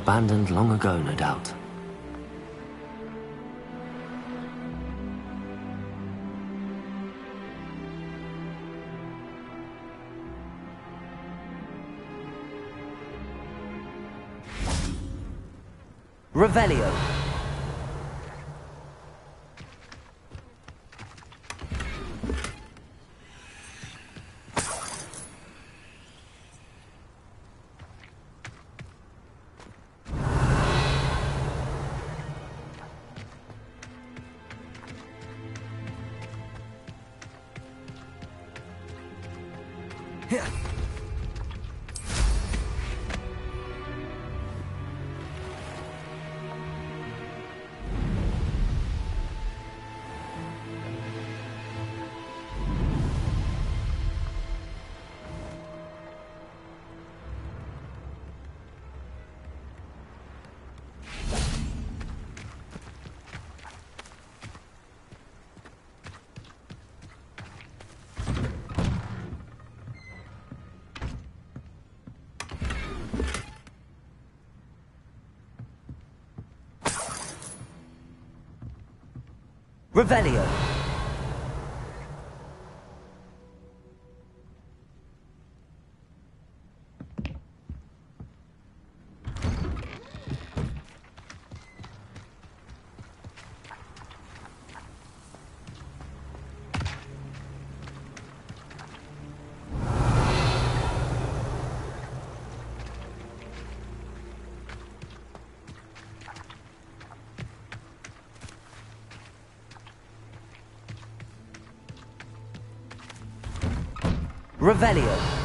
abandoned long ago, no doubt. Revelio. Revelio. Revelio.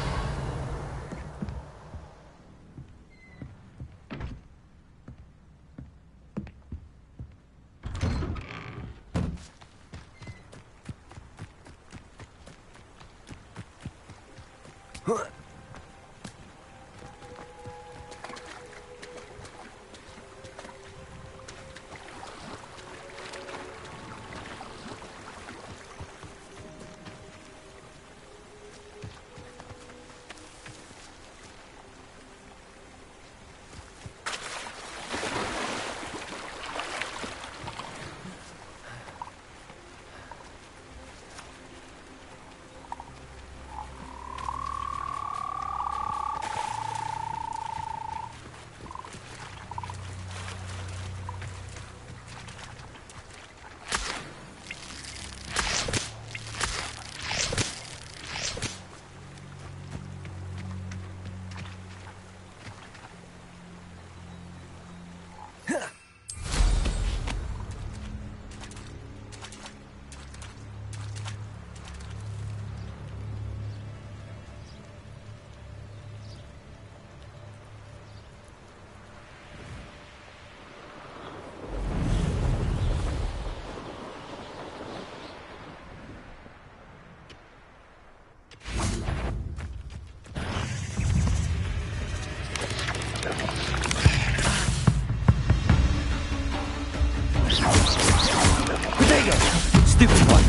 Stupid one.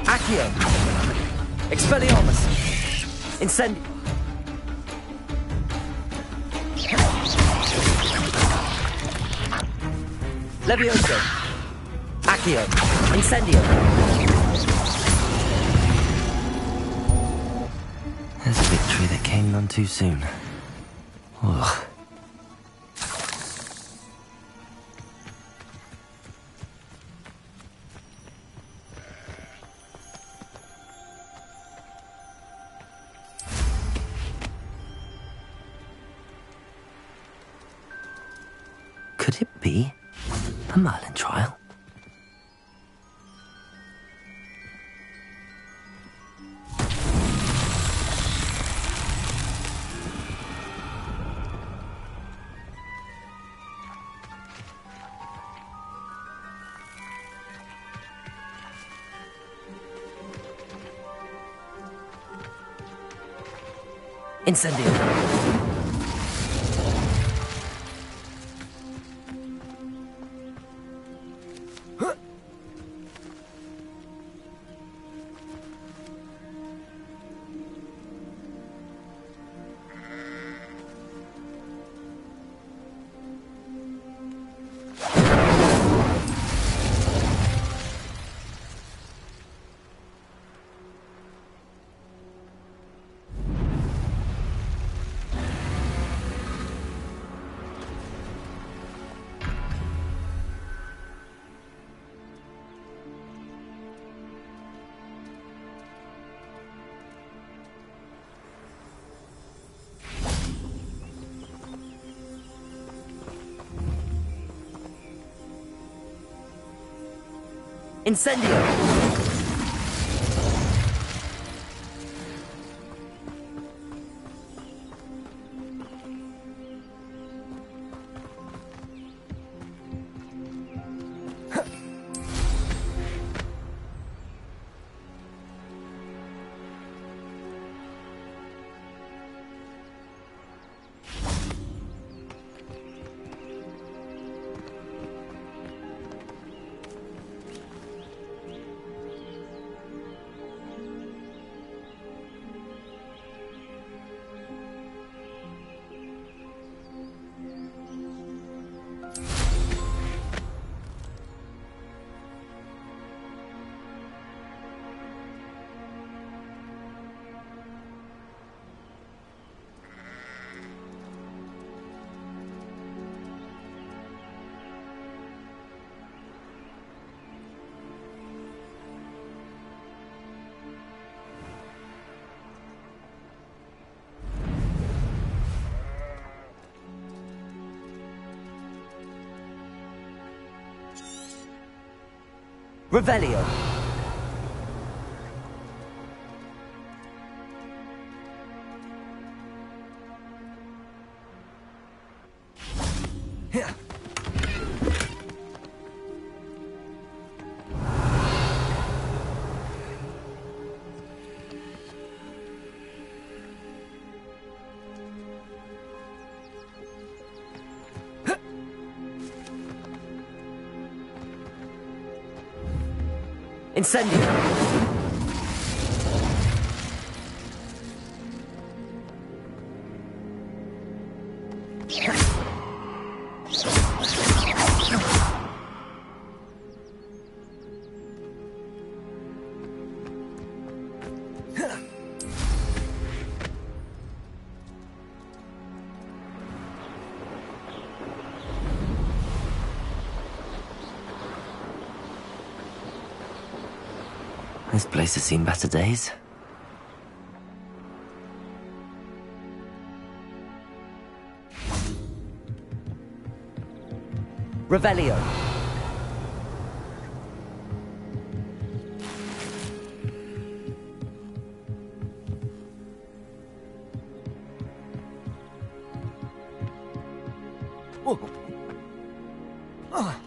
Accio. Expelliarmus. Incend... Levioso. Accio. Incendio. There's a victory that came none too soon. Ugh. Could it be a Merlin trial? Incendio. Incendio! Revelio. Incendio! This place has seen better days. Revelio. Oh. Oh.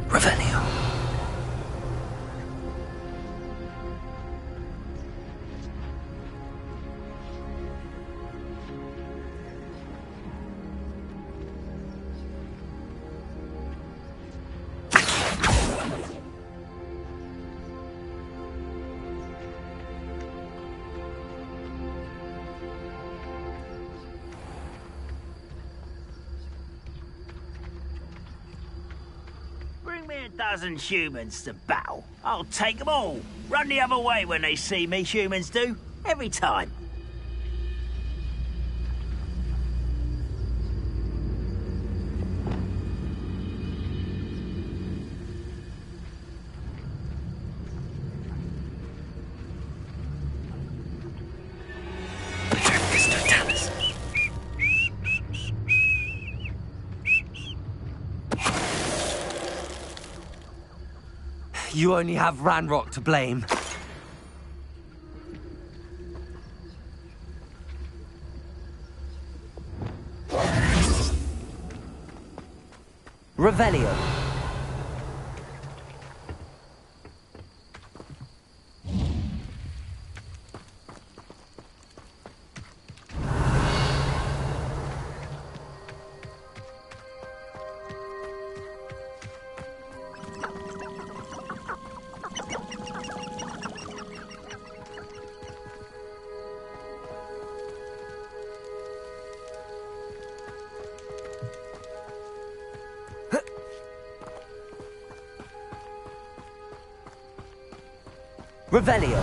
Revelio. Bring me a dozen humans to battle. I'll take them all. Run the other way when they see me, humans do. Every time. You only have Ranrock to blame. Revelio. Revelio.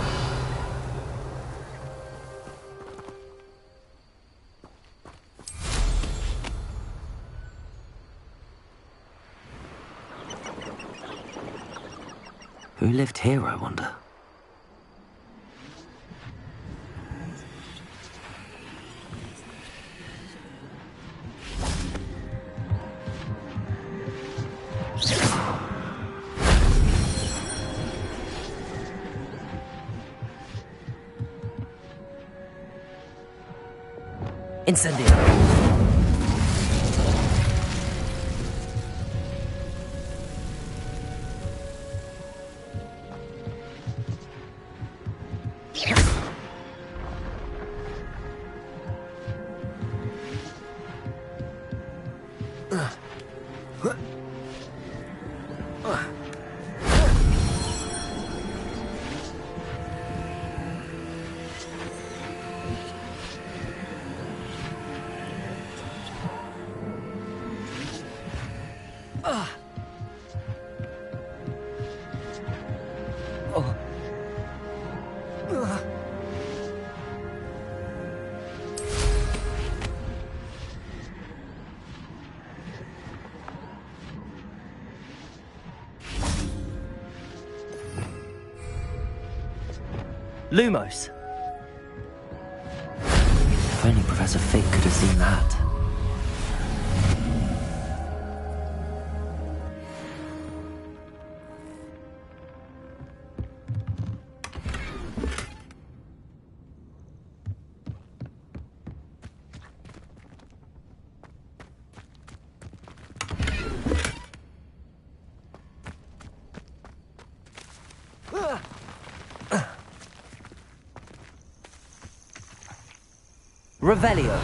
Who lived here, I wonder? Incendio. Lumos. If only Professor Fig could have seen that. Revelio.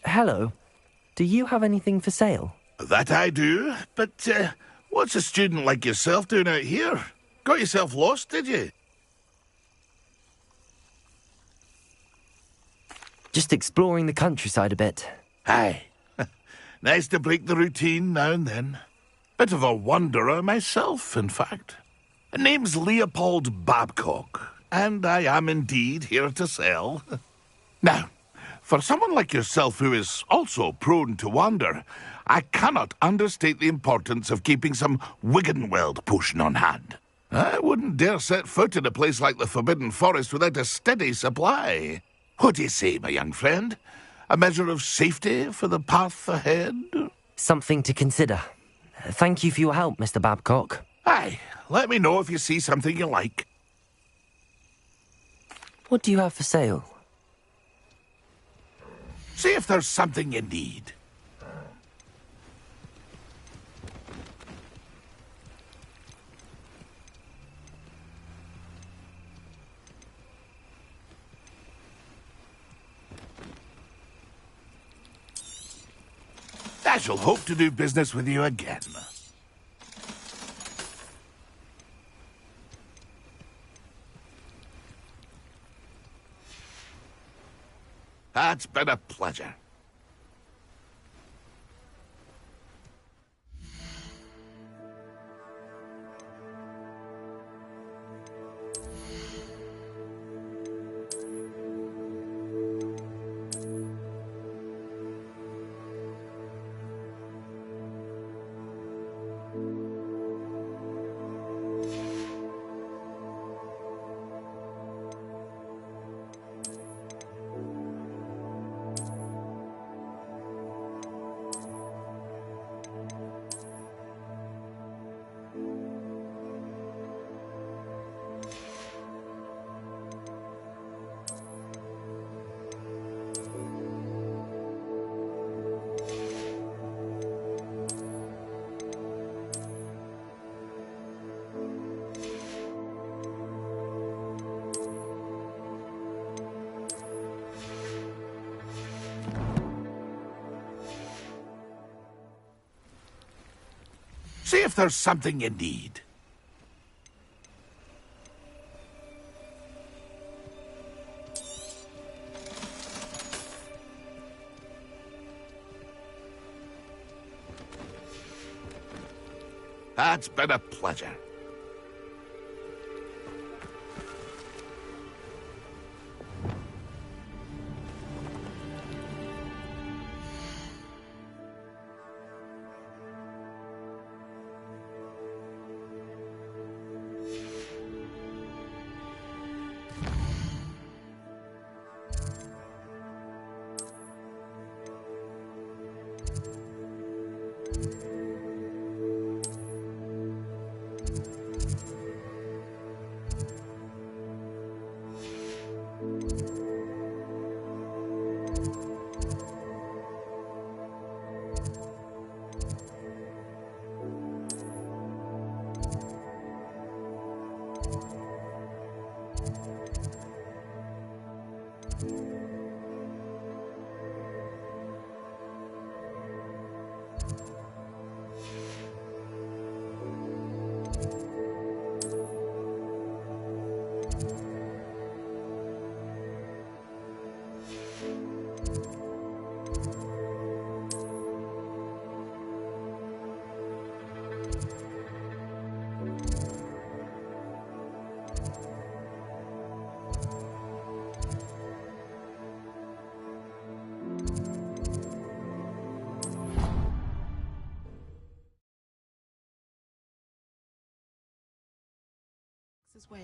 Hello. Do you have anything for sale? That I do, but what's a student like yourself doing out here? Got yourself lost, did you? Just exploring the countryside a bit. Aye. Nice to break the routine now and then. Bit of a wanderer myself, in fact. Name's Leopold Babcock, and I am indeed here to sell. Now, for someone like yourself who is also prone to wander, I cannot understate the importance of keeping some Wiggenweld potion on hand. I wouldn't dare set foot in a place like the Forbidden Forest without a steady supply. What do you say, my young friend? A measure of safety for the path ahead? Something to consider. Thank you for your help, Mr. Babcock. Aye, let me know if you see something you like. What do you have for sale? See if there's something you need. I shall hope to do business with you again. That's been a pleasure. if there's something you need. It's been a pleasure. As well.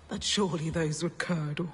But surely those would curdle.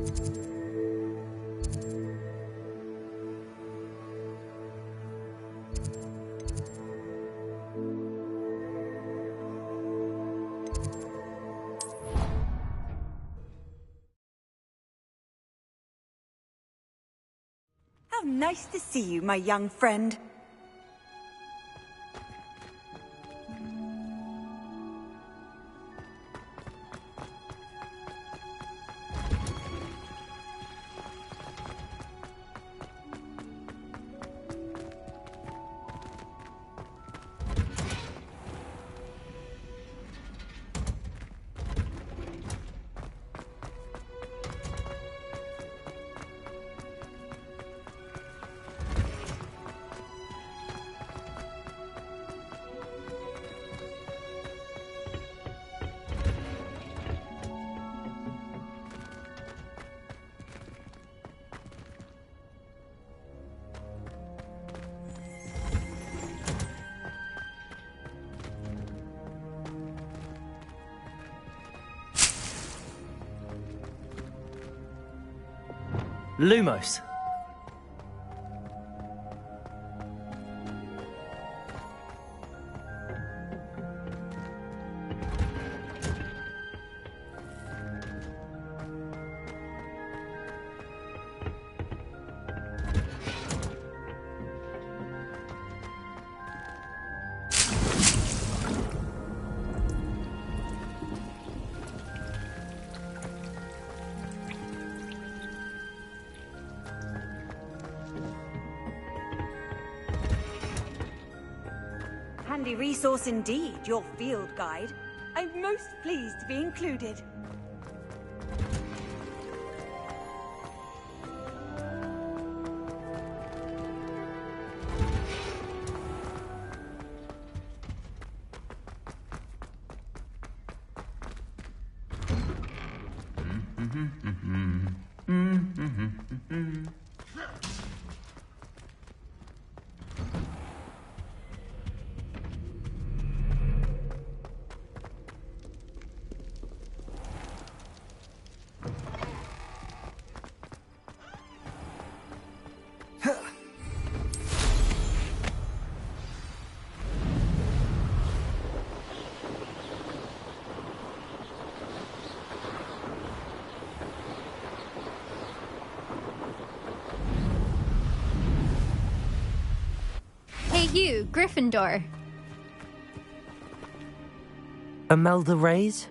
How nice to see you, my young friend. Lumos. Handy resource indeed, your field guide. I'm most pleased to be included. Hey you, Gryffindor. Imelda Reyes?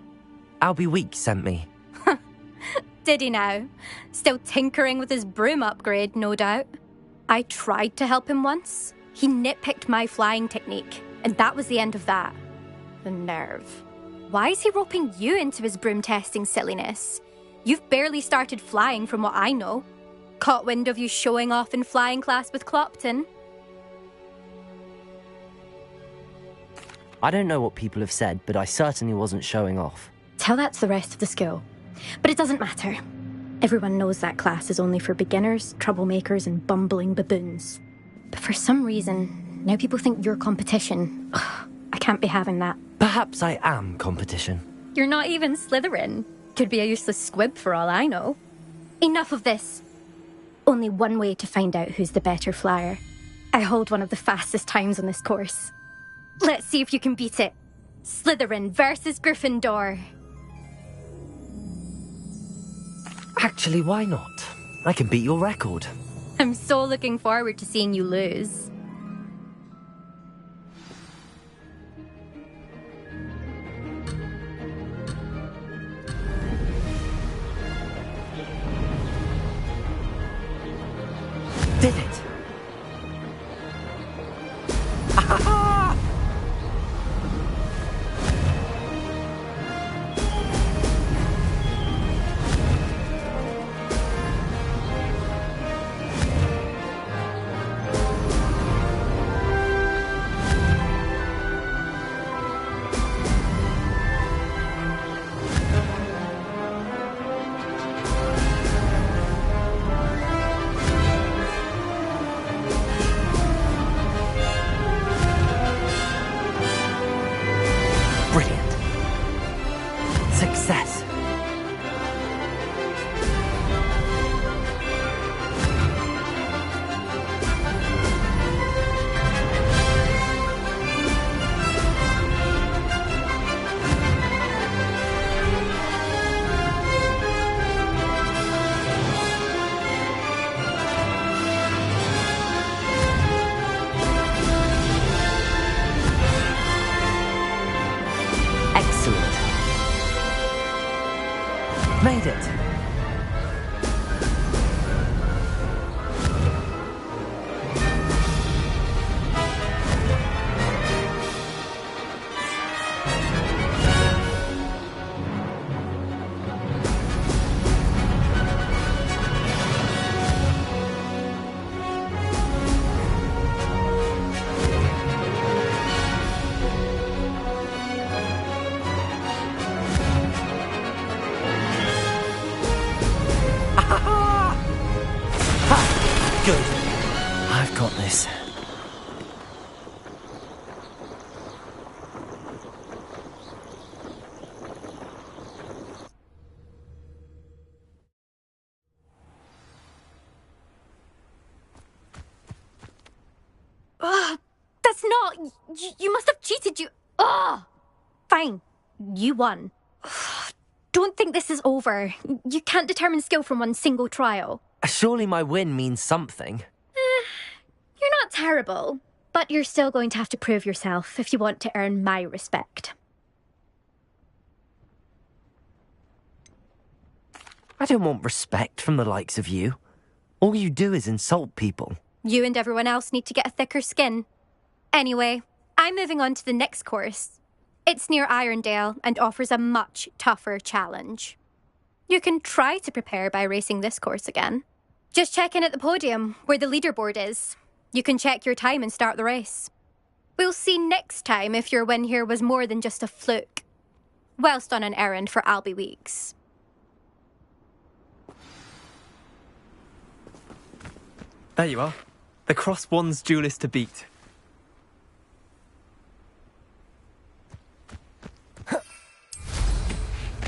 Albie Weeks sent me. Did he now? Still tinkering with his broom upgrade, no doubt. I tried to help him once. He nitpicked my flying technique, and that was the end of that. The nerve. Why is he roping you into his broom testing silliness? You've barely started flying from what I know. Caught wind of you showing off in flying class with Clopton? I don't know what people have said, but I certainly wasn't showing off. Tell that to the rest of the school. But it doesn't matter. Everyone knows that class is only for beginners, troublemakers, and bumbling baboons. But for some reason, now people think you're competition. Ugh, I can't be having that. Perhaps I am competition. You're not even Slytherin. Could be a useless squib for all I know. Enough of this. Only one way to find out who's the better flyer. I hold one of the fastest times on this course. Let's see if you can beat it. Slytherin versus Gryffindor. Actually, why not? I can beat your record. I'm so looking forward to seeing you lose. Did it? Good. I've got this. Ugh, that's not... You must have cheated, you... Ugh! Fine. You won. Ugh, don't think this is over. You can't determine skill from one single trial. Surely my win means something. You're not terrible, but you're still going to have to prove yourself if you want to earn my respect. I don't want respect from the likes of you. All you do is insult people. You and everyone else need to get a thicker skin. Anyway, I'm moving on to the next course. It's near Irondale and offers a much tougher challenge. You can try to prepare by racing this course again. Just check in at the podium, where the leaderboard is. You can check your time and start the race. We'll see next time if your win here was more than just a fluke. Whilst on an errand for Albie Weeks. There you are. The Cross Wands duelist to beat.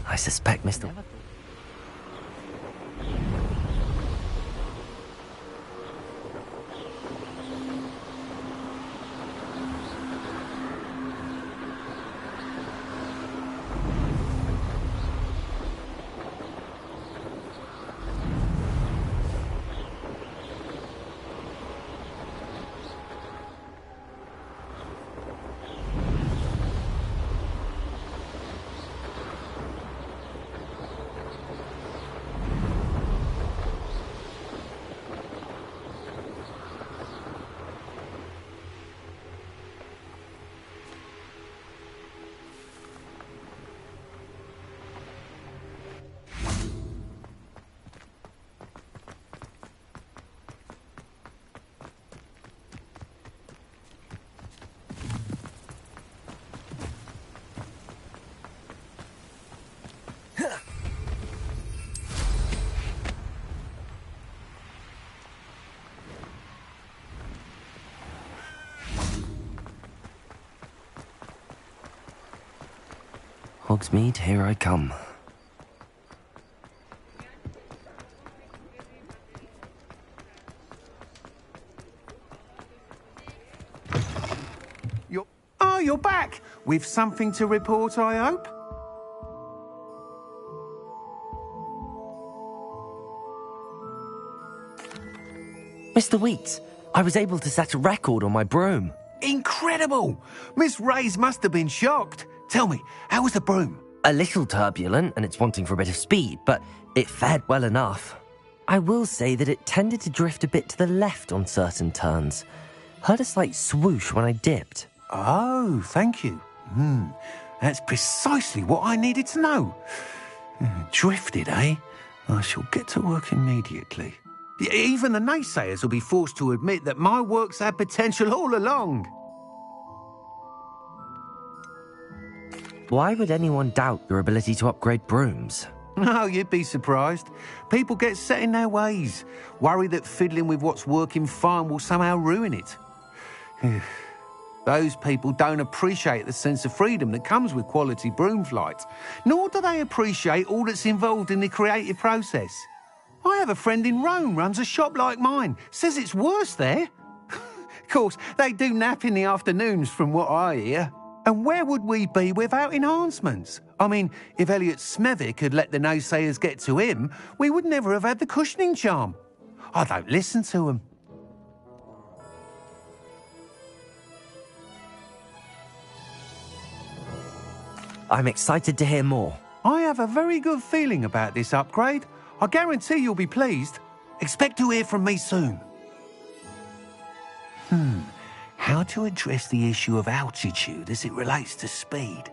I suspect Mr. Hogsmeade, here I come. You're back! With something to report, I hope? Mr. Weeks, I was able to set a record on my broom. Incredible! Miss Reyes must have been shocked. Tell me, how was the broom? A little turbulent, and it's wanting for a bit of speed, but it fared well enough. I will say that it tended to drift a bit to the left on certain turns. Heard a slight swoosh when I dipped. Oh, thank you. That's precisely what I needed to know. Drifted, eh? I shall get to work immediately. Even the naysayers will be forced to admit that my work's had potential all along. Why would anyone doubt your ability to upgrade brooms? No, you'd be surprised. People get set in their ways, worry that fiddling with what's working fine will somehow ruin it. Those people don't appreciate the sense of freedom that comes with quality broom flight, nor do they appreciate all that's involved in the creative process. I have a friend in Rome runs a shop like mine, says it's worse there. Of course, they do nap in the afternoons from what I hear. And where would we be without enhancements? I mean, if Elliot Smethwick had let the naysayers get to him, we would never have had the cushioning charm. I don't listen to them. I'm excited to hear more. I have a very good feeling about this upgrade. I guarantee you'll be pleased. Expect to hear from me soon. How to address the issue of altitude as it relates to speed?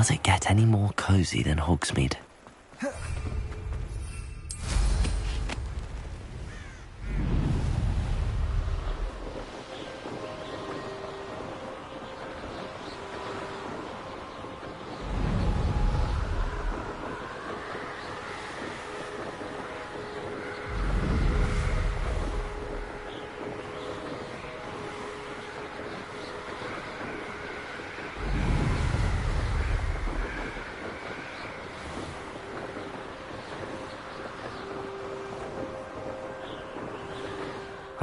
Does it get any more cozy than Hogsmeade?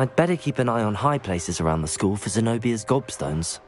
I'd better keep an eye on high places around the school for Zenobia's gobstones.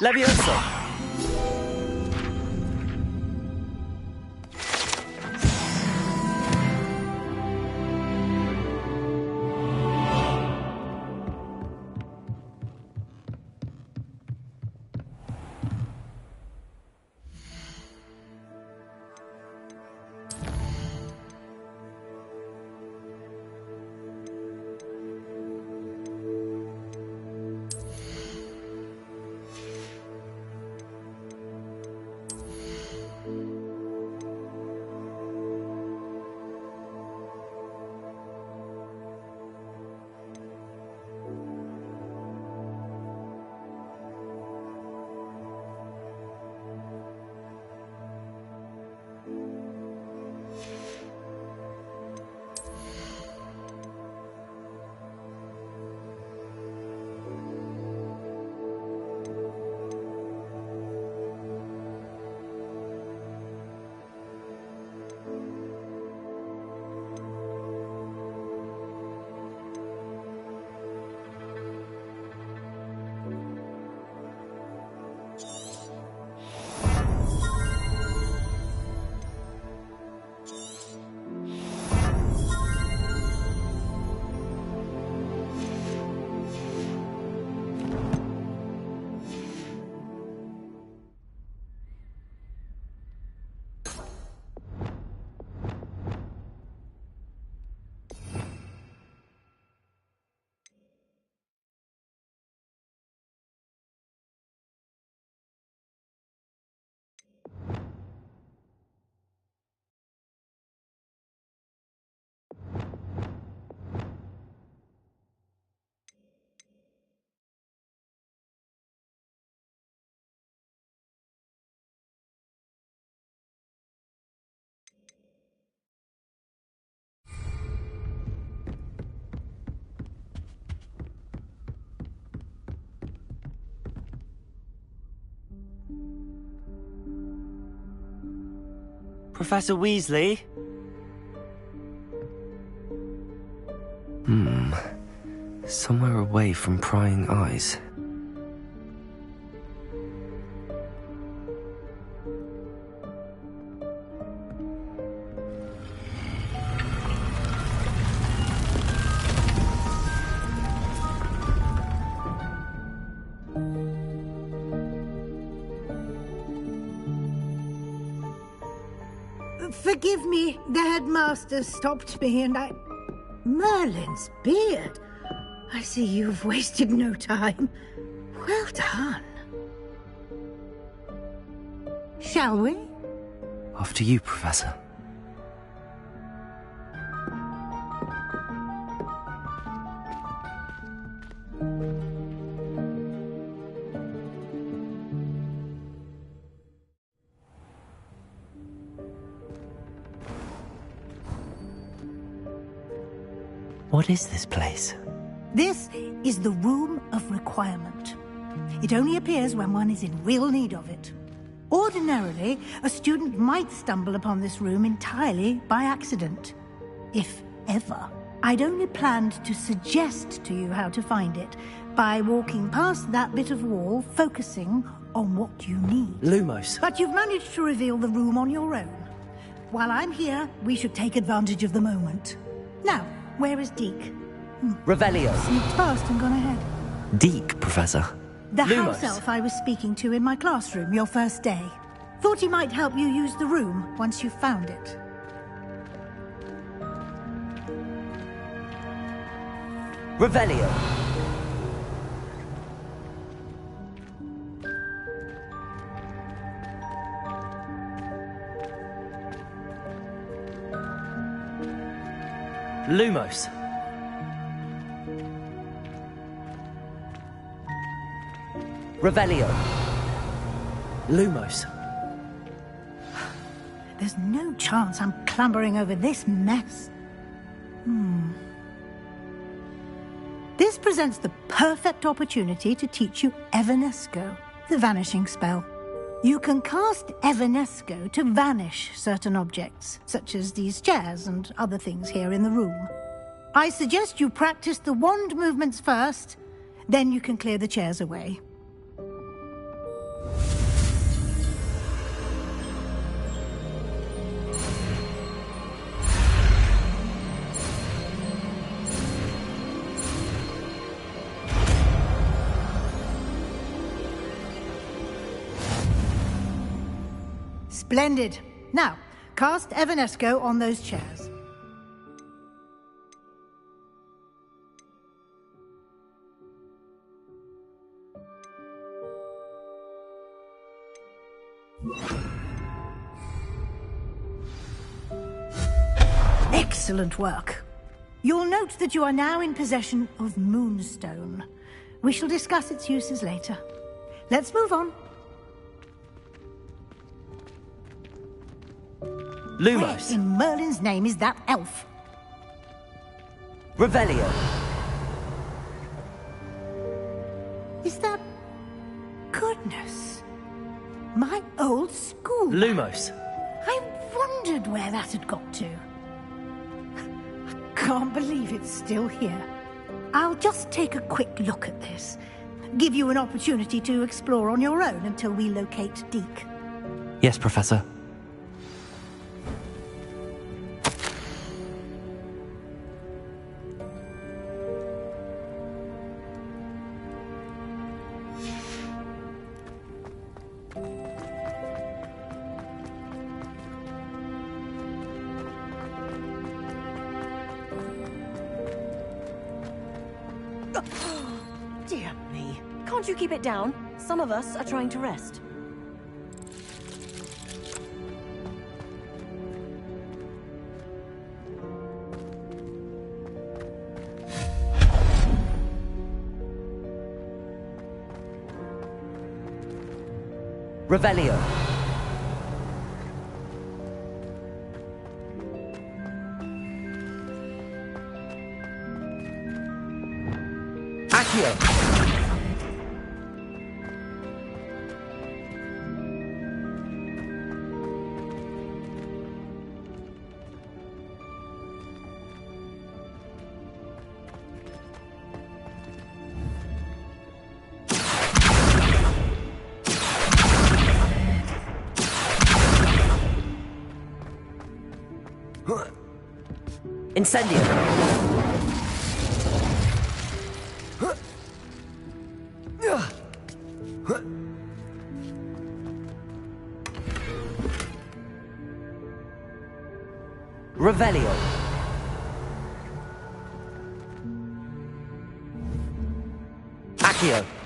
Levioso! Professor Weasley? Somewhere away from prying eyes. Forgive me, the headmaster stopped me and I... Merlin's beard. I see you've wasted no time. Well done. Shall we? After you, Professor. What is this place? This is the Room of Requirement. It only appears when one is in real need of it. Ordinarily, a student might stumble upon this room entirely by accident. If ever. I'd only planned to suggest to you how to find it by walking past that bit of wall, focusing on what you need. Lumos. But you've managed to reveal the room on your own. While I'm here, we should take advantage of the moment. Now, where is Deke? Revelio. Sneaked past and gone ahead. Deke, Professor. The Lumos. house elf I was speaking to in my classroom your first day. Thought he might help you use the room once you found it. Revelio. Lumos. Revelio. Lumos. There's no chance I'm clambering over this mess. This presents the perfect opportunity to teach you Evanesco, the vanishing spell. You can cast Evanesco to vanish certain objects, such as these chairs and other things here in the room. I suggest you practice the wand movements first, then you can clear the chairs away. Splendid. Now, cast Evanesco on those chairs. Excellent work. You'll note that you are now in possession of Moonstone. We shall discuss its uses later. Let's move on. Lumos. Where in Merlin's name is that elf? Revelio. Is that... Goodness. My old school. Lumos. I wondered where that had got to. I can't believe it's still here. I'll just take a quick look at this. Give you an opportunity to explore on your own until we locate Deke. Yes, Professor. Dear me. Can't you keep it down? Some of us are trying to rest. Revelio. Accio. Incendio. Revelio. Accio.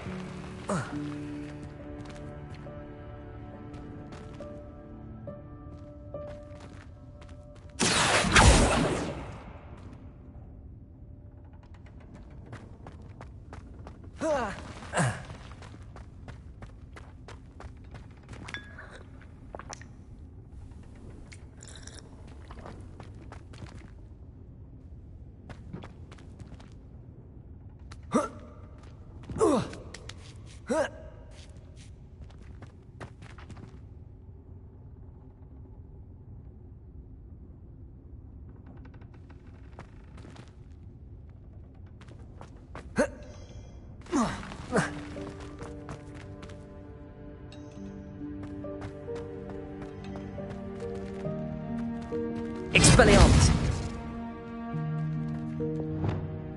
Expelliarmus.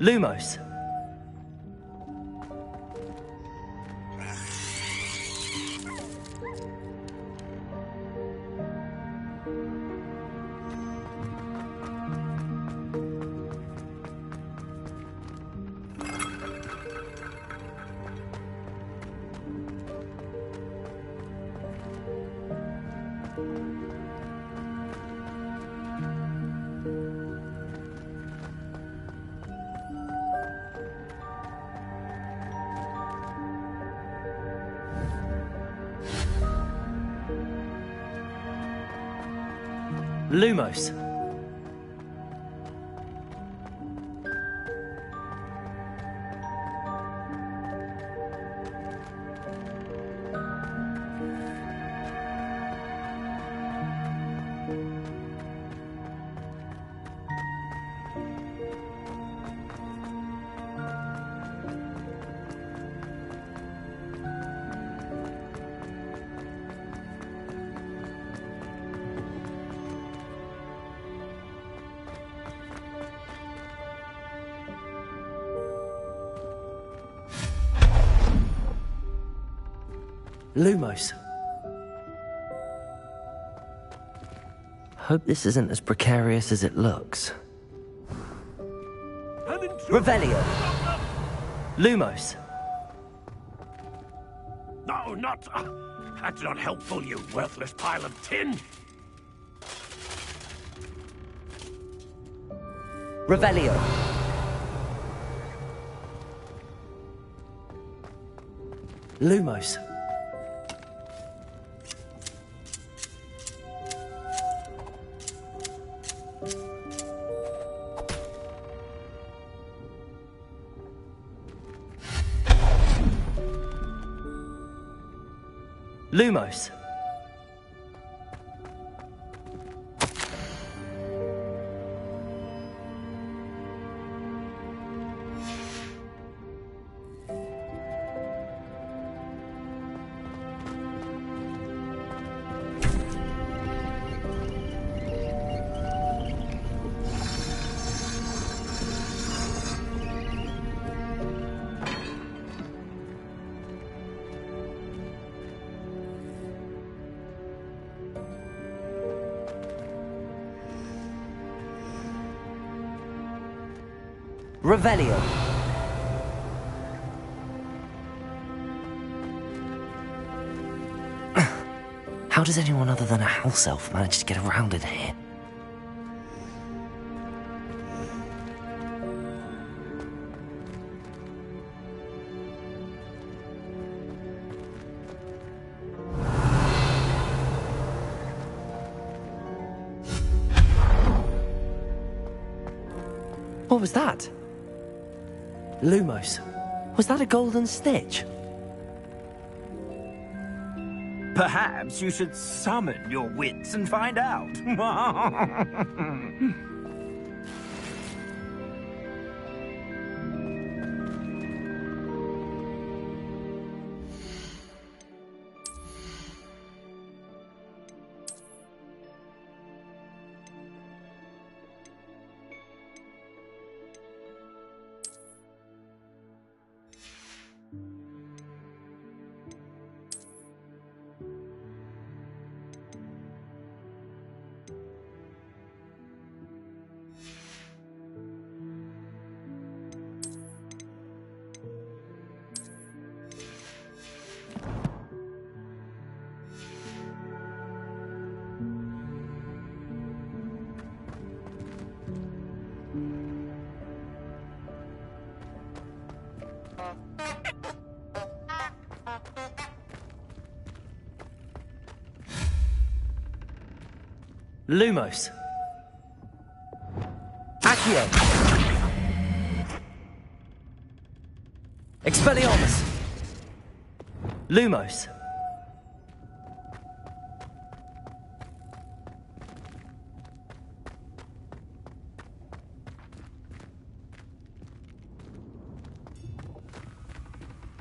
Lumos. Lumos. Lumos. Hope this isn't as precarious as it looks. Revelio. Lumos. No, not... that's not helpful, you worthless pile of tin! Revelio. Lumos. Lumos. Revelio. How does anyone other than a house elf manage to get around in here? What was that? Lumos. Was that a golden stitch? Perhaps you should summon your wits and find out. Lumos. Accio. Expelliarmus. Lumos.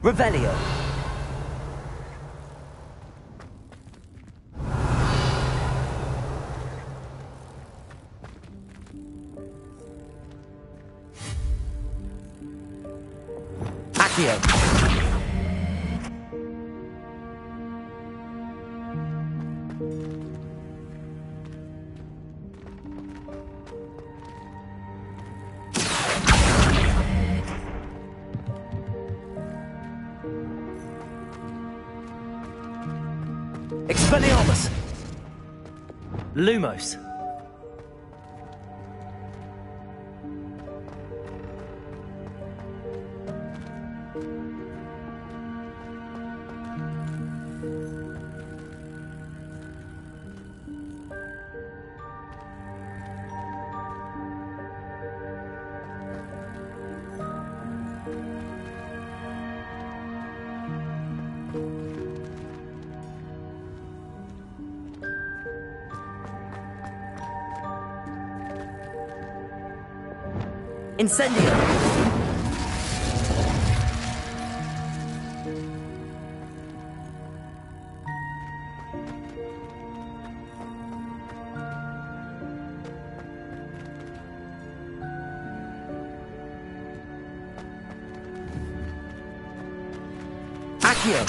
Revelio. Accio. Expelliarmus. Lumos. Incendio. Accio.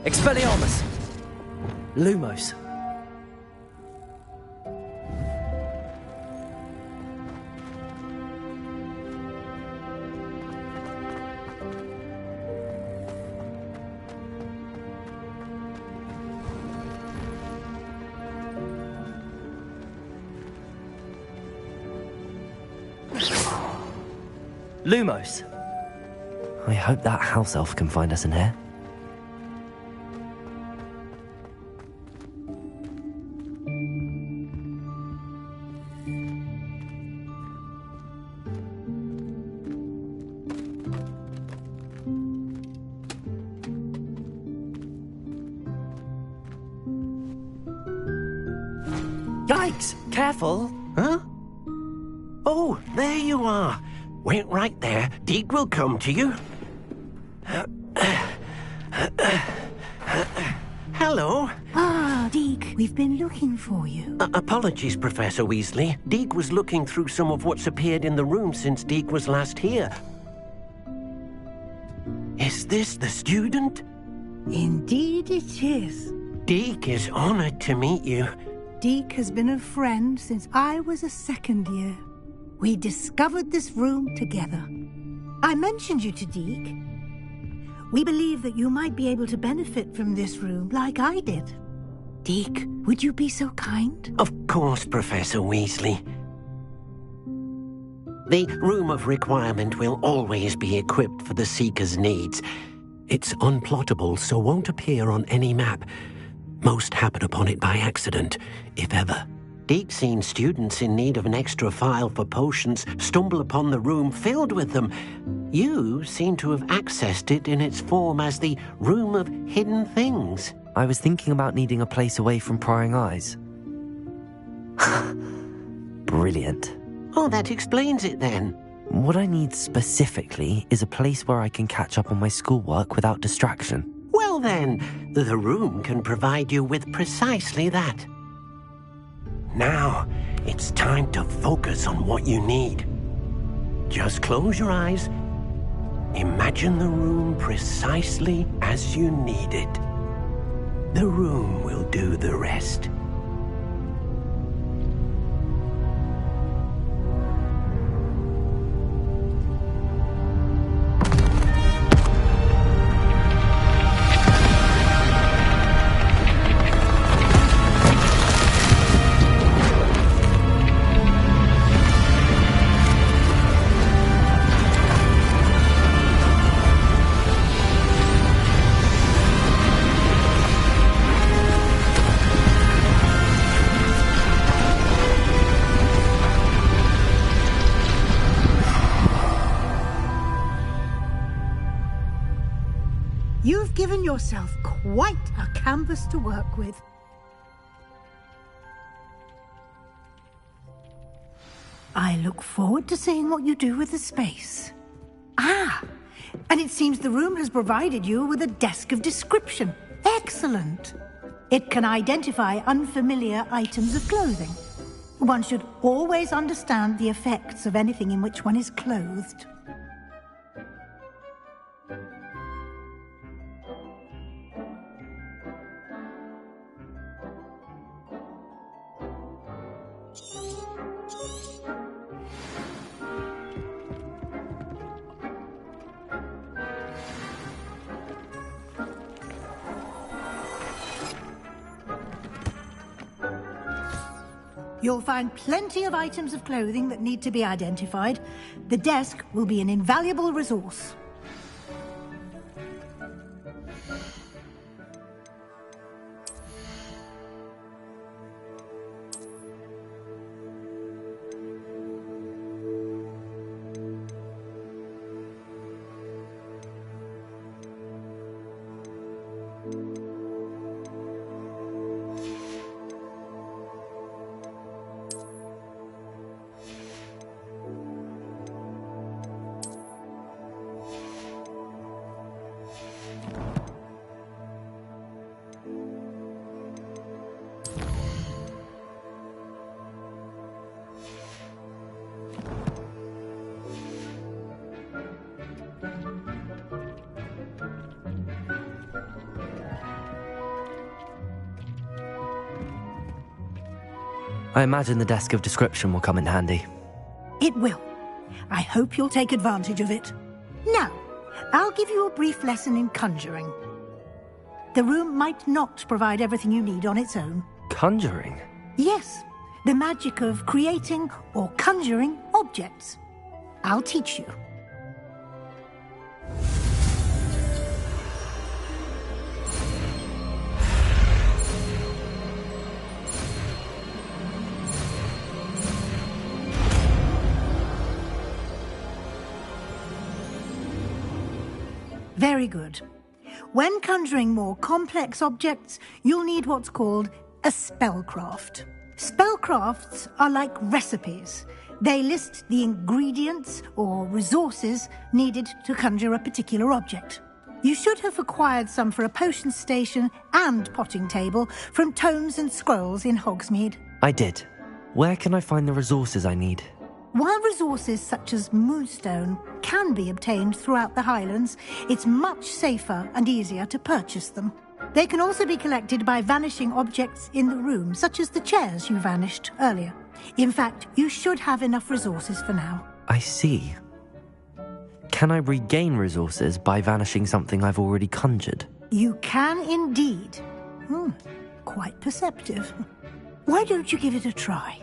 Expelliarmus. Lumos. Lumos. I hope that house elf can find us in here. Yikes! Careful! Huh? Oh, there you are. Wait right there. Deke will come to you. Hello. Ah, Deke, we've been looking for you. Apologies, Professor Weasley. Deke was looking through some of what's appeared in the room since Deke was last here. Is this the student? Indeed it is. Deke is honored to meet you. Deke has been a friend since I was a second year. We discovered this room together. I mentioned you to Deke. We believe that you might be able to benefit from this room like I did. Deke, would you be so kind? Of course, Professor Weasley. The Room of Requirement will always be equipped for the Seeker's needs. It's unplottable, so won't appear on any map. Most happen upon it by accident, if ever. Deke's seen students in need of an extra file for potions stumble upon the room filled with them. You seem to have accessed it in its form as the Room of Hidden Things. I was thinking about needing a place away from prying eyes. Brilliant. Oh, that explains it then. What I need specifically is a place where I can catch up on my schoolwork without distraction. Well then, the room can provide you with precisely that. Now, it's time to focus on what you need. Just close your eyes. Imagine the room precisely as you need it. The room will do the rest. You've given yourself quite a canvas to work with. I look forward to seeing what you do with the space. Ah, and it seems the room has provided you with a desk of description. Excellent. It can identify unfamiliar items of clothing. One should always understand the effects of anything in which one is clothed. You'll find plenty of items of clothing that need to be identified. The desk will be an invaluable resource. I imagine the desk of description will come in handy. It will. I hope you'll take advantage of it. Now, I'll give you a brief lesson in conjuring. The room might not provide everything you need on its own. Conjuring? Yes, the magic of creating or conjuring objects. I'll teach you. Very good. When conjuring more complex objects, you'll need what's called a spellcraft. Spellcrafts are like recipes. They list the ingredients or resources needed to conjure a particular object. You should have acquired some for a potion station and potting table from tomes and scrolls in Hogsmeade. I did. Where can I find the resources I need? While resources such as moonstone can be obtained throughout the Highlands, it's much safer and easier to purchase them. They can also be collected by vanishing objects in the room, such as the chairs you vanished earlier. In fact, you should have enough resources for now. I see. Can I regain resources by vanishing something I've already conjured? You can indeed. Quite perceptive. Why don't you give it a try?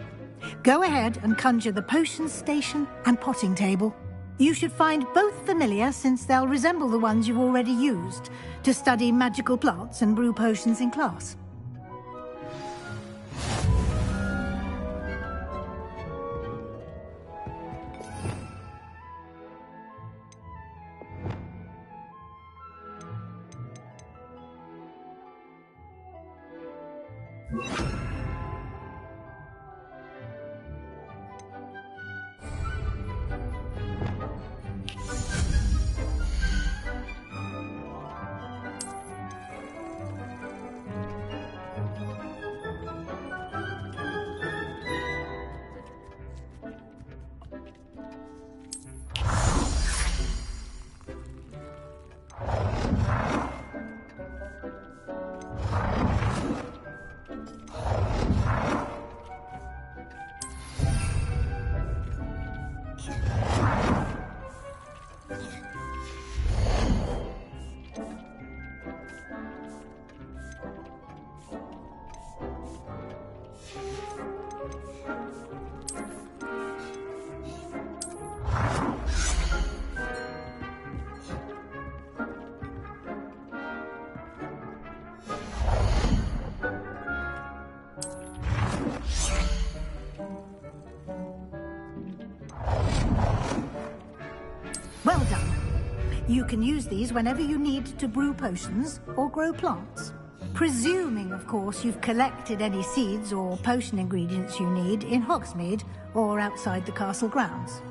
Go ahead and conjure the potion station and potting table. You should find both familiar, since they'll resemble the ones you've already used to study magical plants and brew potions in class. You can use these whenever you need to brew potions or grow plants. Presuming, of course, you've collected any seeds or potion ingredients you need in Hogsmeade or outside the castle grounds.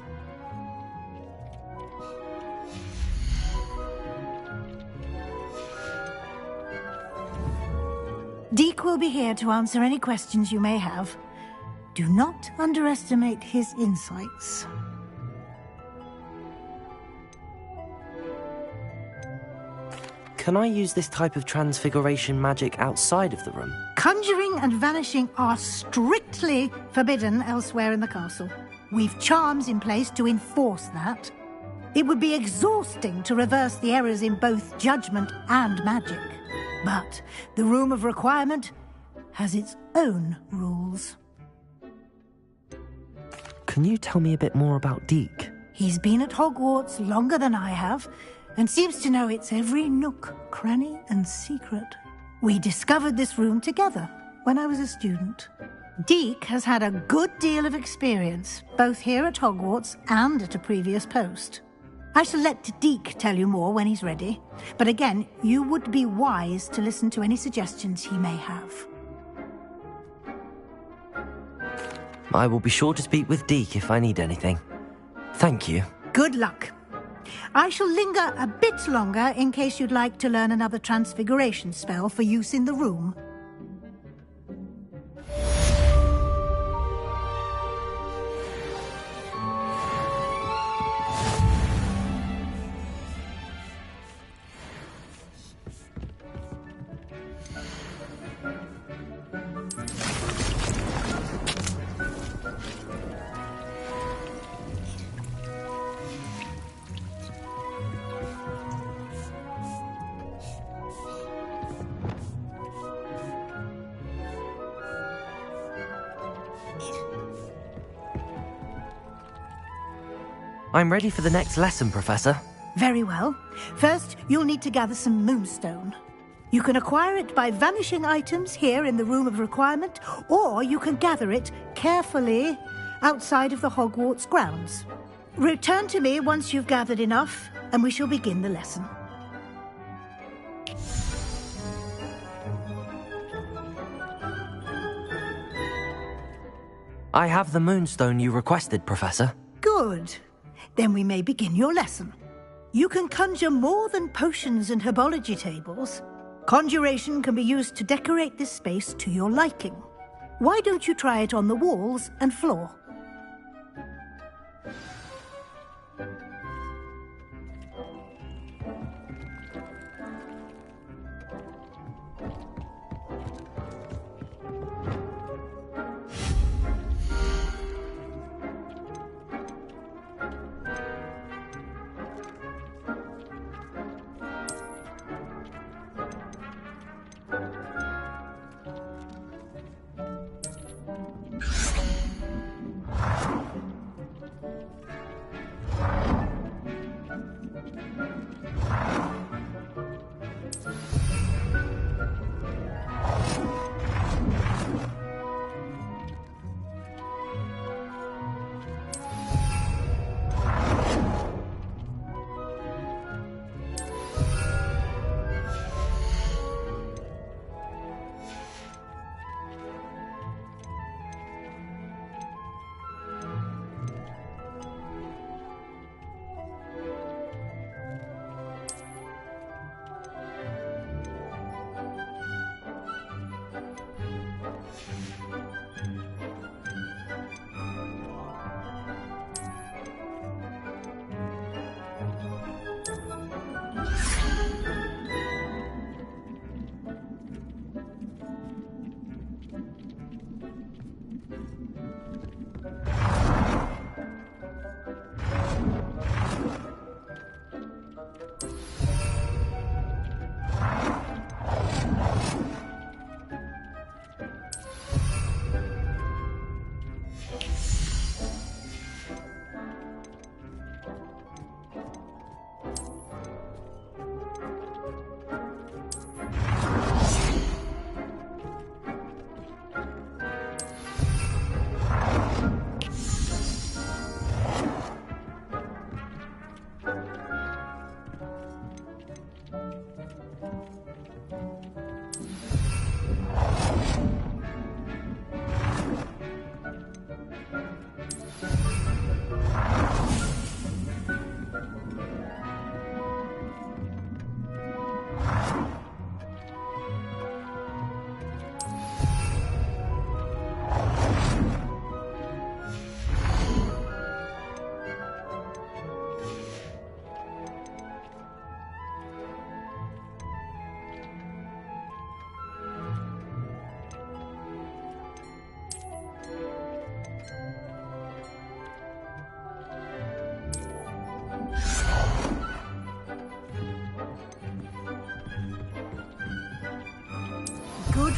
Deek will be here to answer any questions you may have. Do not underestimate his insights. Can I use this type of transfiguration magic outside of the room? Conjuring and vanishing are strictly forbidden elsewhere in the castle. We've charms in place to enforce that. It would be exhausting to reverse the errors in both judgment and magic. But the Room of Requirement has its own rules. Can you tell me a bit more about Deek? He's been at Hogwarts longer than I have, and seems to know its every nook, cranny, and secret. We discovered this room together when I was a student. Deek has had a good deal of experience, both here at Hogwarts and at a previous post. I shall let Deek tell you more when he's ready, but again, you would be wise to listen to any suggestions he may have. I will be sure to speak with Deek if I need anything. Thank you. Good luck. I shall linger a bit longer in case you'd like to learn another transfiguration spell for use in the room. I'm ready for the next lesson, Professor. Very well. First, you'll need to gather some moonstone. You can acquire it by vanishing items here in the Room of Requirement, or you can gather it carefully outside of the Hogwarts grounds. Return to me once you've gathered enough, and we shall begin the lesson. I have the moonstone you requested, Professor. Good. Then we may begin your lesson. You can conjure more than potions and herbology tables. Conjuration can be used to decorate this space to your liking. Why don't you try it on the walls and floor?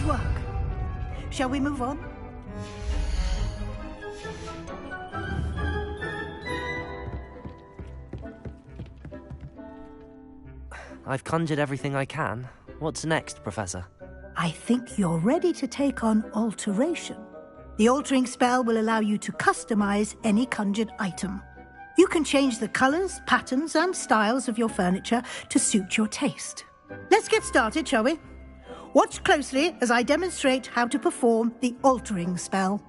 Good work. Shall we move on? I've conjured everything I can. What's next, Professor? I think you're ready to take on alteration. The altering spell will allow you to customize any conjured item. You can change the colors, patterns, and styles of your furniture to suit your taste. Let's get started, shall we? Watch closely as I demonstrate how to perform the altering spell.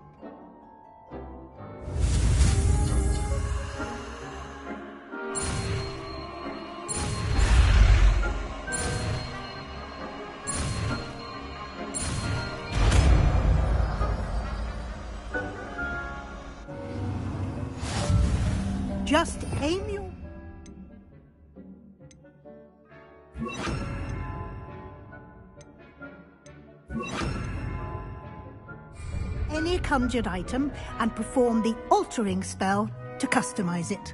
Just aim your... any conjured item and perform the altering spell to customize it.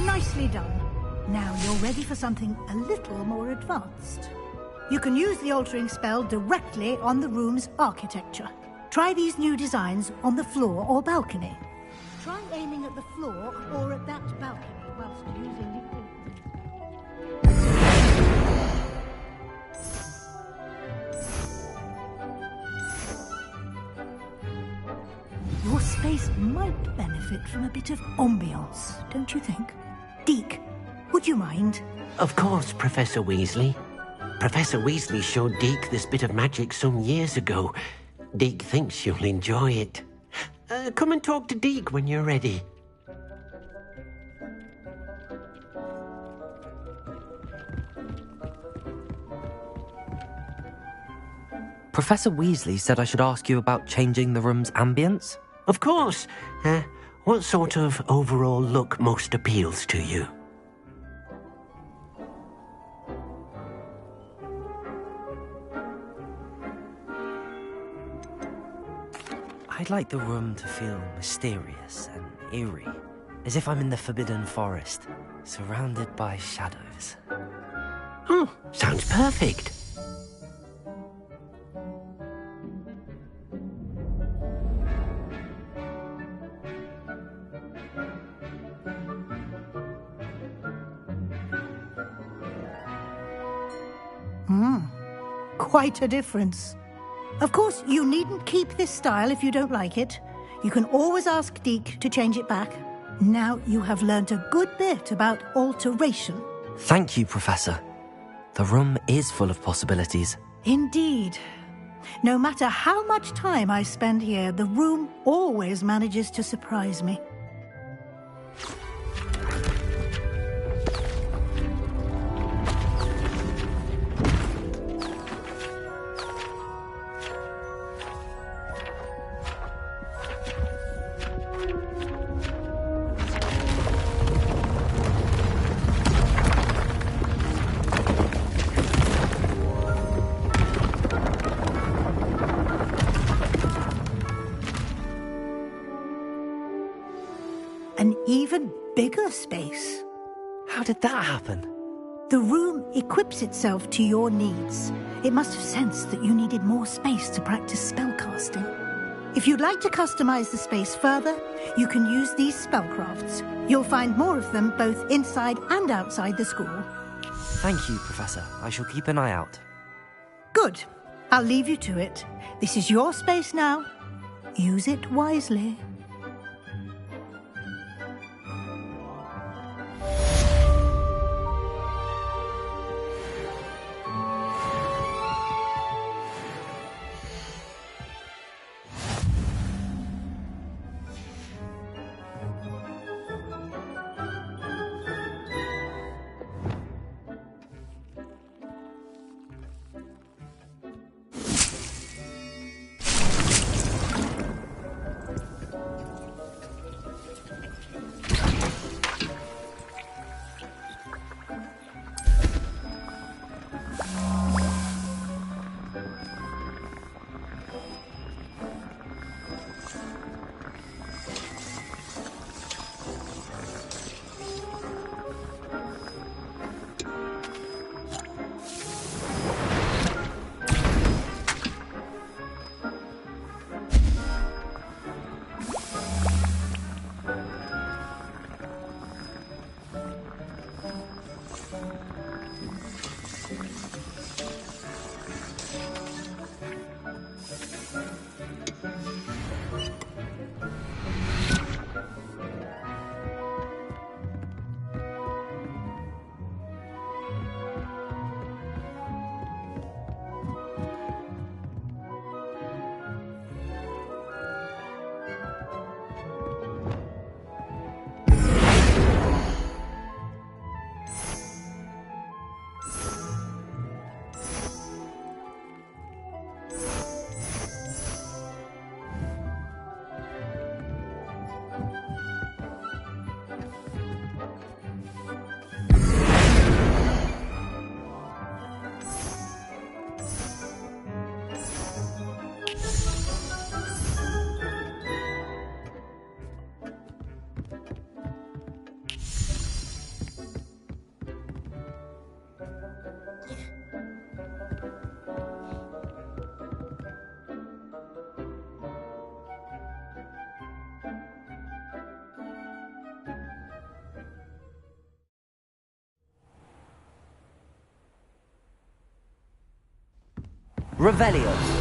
Nicely done. Now you're ready for something a little more advanced. You can use the altering spell directly on the room's architecture. Try these new designs on the floor or balcony. Try aiming at the floor or at that balcony whilst using the... Your space might benefit from a bit of ambiance, don't you think? Deke, would you mind? Of course, Professor Weasley. Professor Weasley showed Deke this bit of magic some years ago. Deke thinks you'll enjoy it. Come and talk to Deke when you're ready. Professor Weasley said I should ask you about changing the room's ambience? Of course. What sort of overall look most appeals to you? I'd like the room to feel mysterious and eerie, as if I'm in the Forbidden Forest, surrounded by shadows. Oh, sounds perfect. Quite a difference. Of course, you needn't keep this style if you don't like it. You can always ask Deke to change it back. Now you have learnt a good bit about alteration. Thank you, Professor. The room is full of possibilities. Indeed. No matter how much time I spend here, the room always manages to surprise me. bigger space. How did that happen? The room equips itself to your needs. It must have sensed that you needed more space to practice spellcasting. If you'd like to customize the space further, you can use these spellcrafts. You'll find more of them both inside and outside the school. Thank you, Professor. I shall keep an eye out. Good. I'll leave you to it. This is your space now. Use it wisely. Revelio.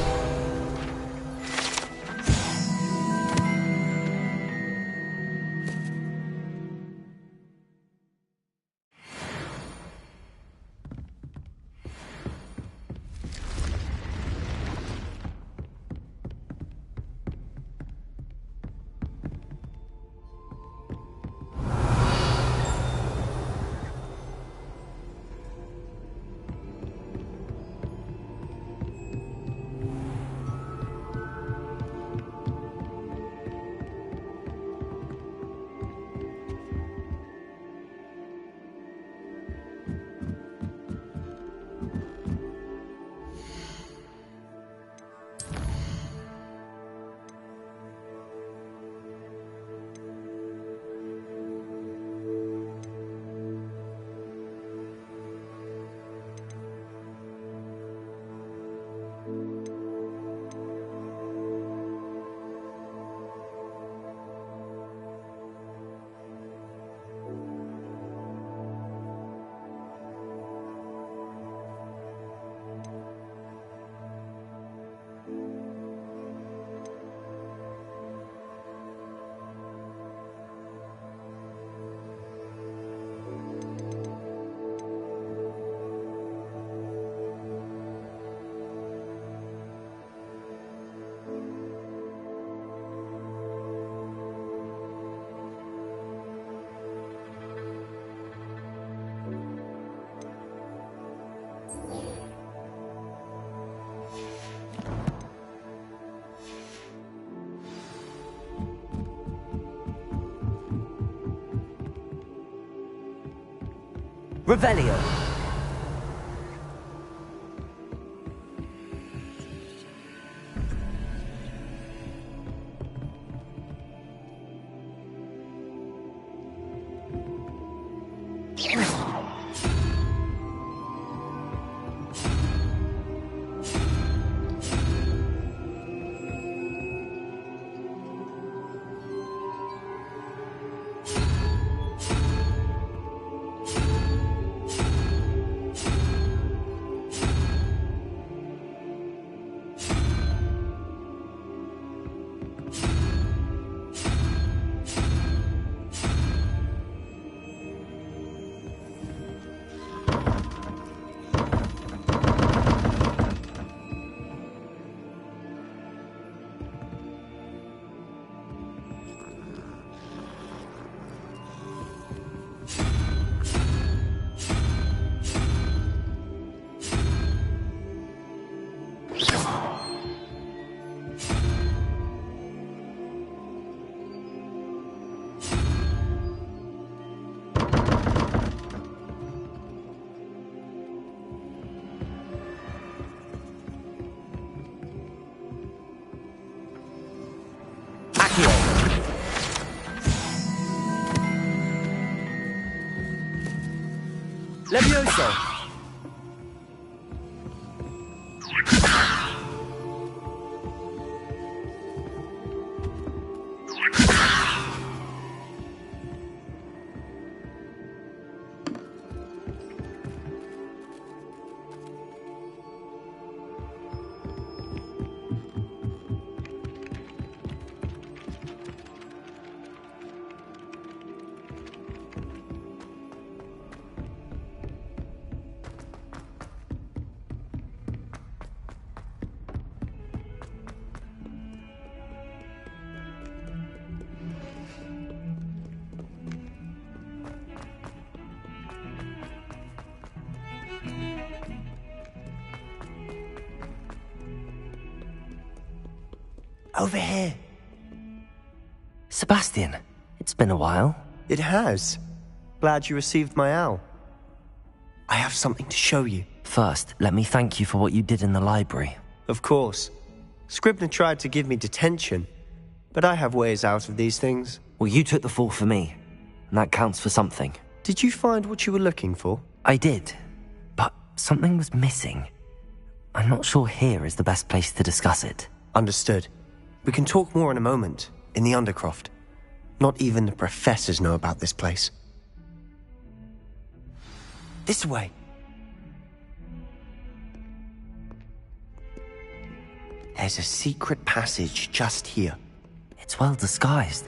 Revelio. Accio. Levioso. Over here. Sebastian, it's been a while. It has. Glad you received my owl. I have something to show you. First, let me thank you for what you did in the library. Of course. Scribner tried to give me detention, but I have ways out of these things. Well, you took the fall for me, and that counts for something. Did you find what you were looking for? I did, but something was missing. I'm not sure here is the best place to discuss it. Understood. We can talk more in a moment, in the Undercroft. Not even the professors know about this place. This way. There's a secret passage just here. It's well disguised.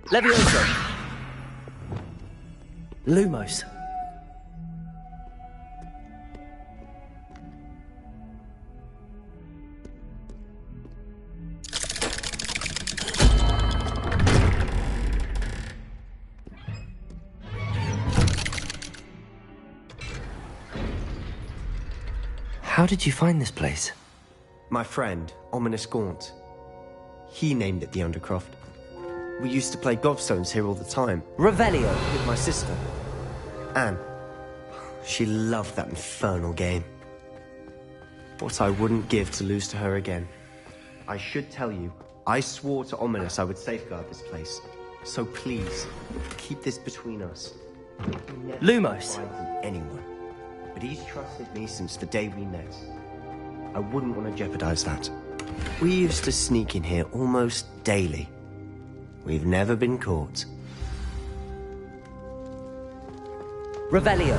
Levioso! Lumos. How did you find this place? My friend, Ominous Gaunt. He named it the Undercroft. We used to play gobstones here all the time. Revelio! With my sister, Anne. She loved that infernal game. What I wouldn't give to lose to her again. I should tell you, I swore to Ominous I would safeguard this place. So please, keep this between us. Lumos! Anyone. But he's trusted me since the day we met. I wouldn't want to jeopardize that. We used to sneak in here almost daily. We've never been caught. Revelio!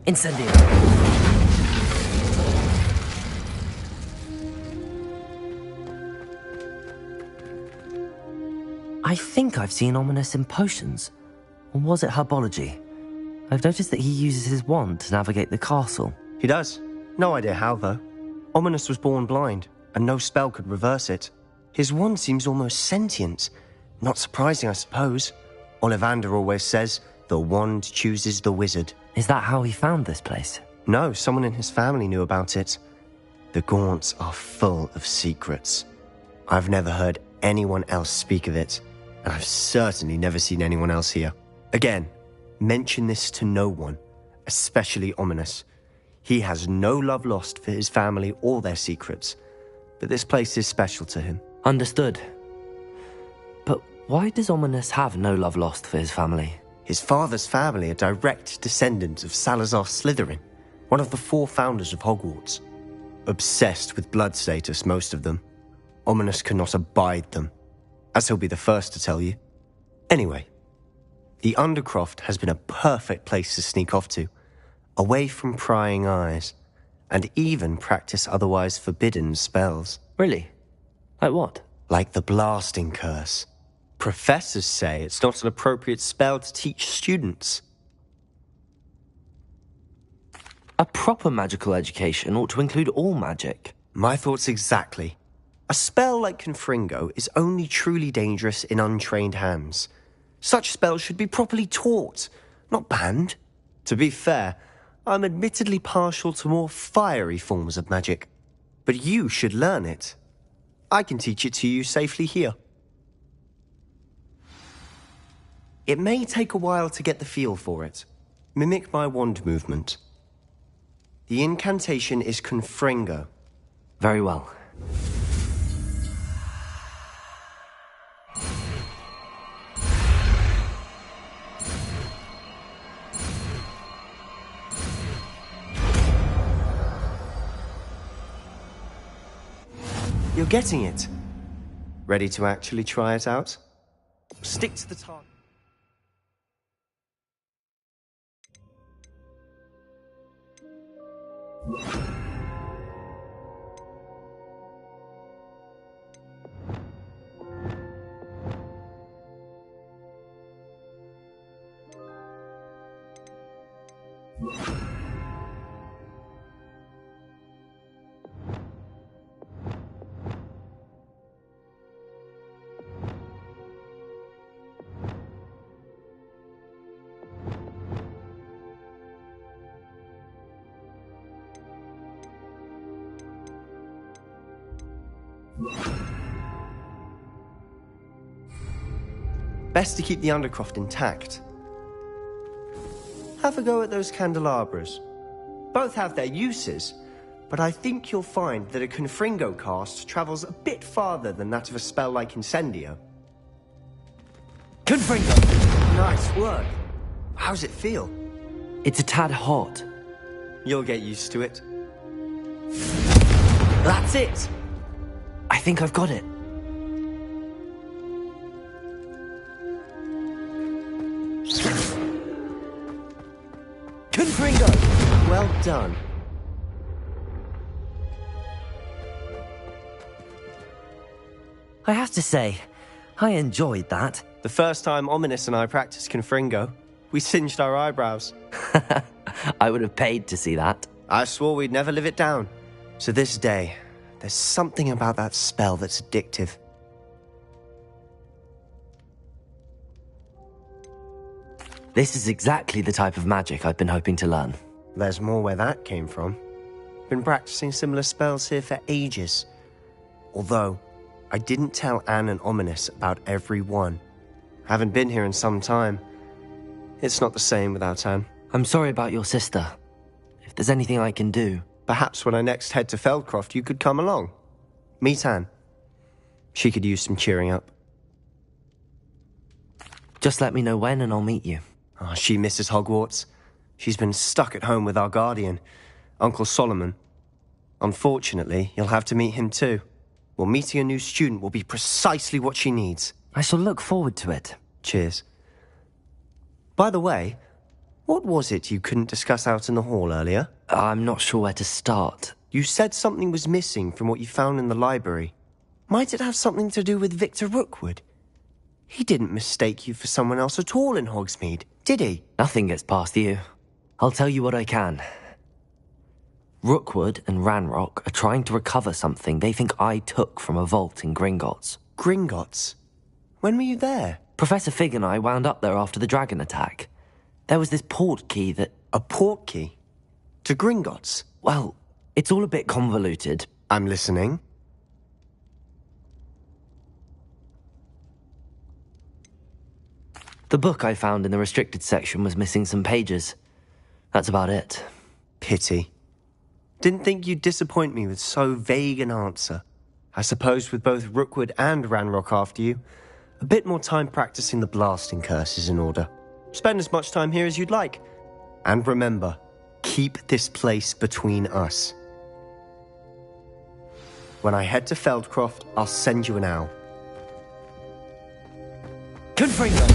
Incendio! I think I've seen Ominous in potions. Or was it herbology? I've noticed that he uses his wand to navigate the castle. He does. No idea how, though. Ominous was born blind, and no spell could reverse it. His wand seems almost sentient. Not surprising, I suppose. Ollivander always says, the wand chooses the wizard. Is that how he found this place? No, someone in his family knew about it. The Gaunts are full of secrets. I've never heard anyone else speak of it, and I've certainly never seen anyone else here. Again, mention this to no one, especially Ominous. He has no love lost for his family or their secrets, but this place is special to him. Understood. But why does Ominous have no love lost for his family? His father's family are direct descendants of Salazar Slytherin, one of the 4 founders of Hogwarts. Obsessed with blood status, most of them. Ominous cannot abide them, as he'll be the first to tell you. Anyway, the Undercroft has been a perfect place to sneak off to, away from prying eyes, and even practice otherwise forbidden spells. Really? Like what? Like the blasting curse. Professors say it's not an appropriate spell to teach students. A proper magical education ought to include all magic. My thoughts exactly. A spell like Confringo is only truly dangerous in untrained hands. Such spells should be properly taught, not banned. To be fair, I'm admittedly partial to more fiery forms of magic. But you should learn it. I can teach it to you safely here. It may take a while to get the feel for it. Mimic my wand movement. The incantation is Confringo. Very well. You're getting it. Ready to actually try it out? Stick to the target. Best to keep the undercroft intact. Have a go at those candelabras. Both have their uses, but I think you'll find that a Confringo cast travels a bit farther than that of a spell like Incendio. Confringo! Nice work. How's it feel? It's a tad hot. You'll get used to it. That's it! I think I've got it. Confringo! Well done. I have to say, I enjoyed that. The first time Ominous and I practiced Confringo, we singed our eyebrows. I would have paid to see that. I swore we'd never live it down. To this day, there's something about that spell that's addictive. This is exactly the type of magic I've been hoping to learn. There's more where that came from. Been practicing similar spells here for ages. Although, I didn't tell Anne and Ominous about every one. Haven't been here in some time. It's not the same without Anne. I'm sorry about your sister. If there's anything I can do... Perhaps when I next head to Feldcroft, you could come along. Meet Anne. She could use some cheering up. Just let me know when and I'll meet you. Oh, she misses Hogwarts. She's been stuck at home with our guardian, Uncle Solomon. Unfortunately, you'll have to meet him too. Well, meeting a new student will be precisely what she needs. I shall look forward to it. Cheers. By the way, what was it you couldn't discuss out in the hall earlier? I'm not sure where to start. You said something was missing from what you found in the library. Might it have something to do with Victor Rookwood? He didn't mistake you for someone else at all in Hogsmeade, did he? Nothing gets past you. I'll tell you what I can. Rookwood and Ranrock are trying to recover something they think I took from a vault in Gringotts. Gringotts? When were you there? Professor Fig and I wound up there after the dragon attack. There was this port key that... A port key? To Gringotts? Well, it's all a bit convoluted. I'm listening. The book I found in the restricted section was missing some pages. That's about it. Pity. Didn't think you'd disappoint me with so vague an answer. I suppose with both Rookwood and Ranrock after you, a bit more time practicing the blasting curse is in order. Spend as much time here as you'd like. And remember, keep this place between us. When I head to Feldcroft, I'll send you an owl. Confringo!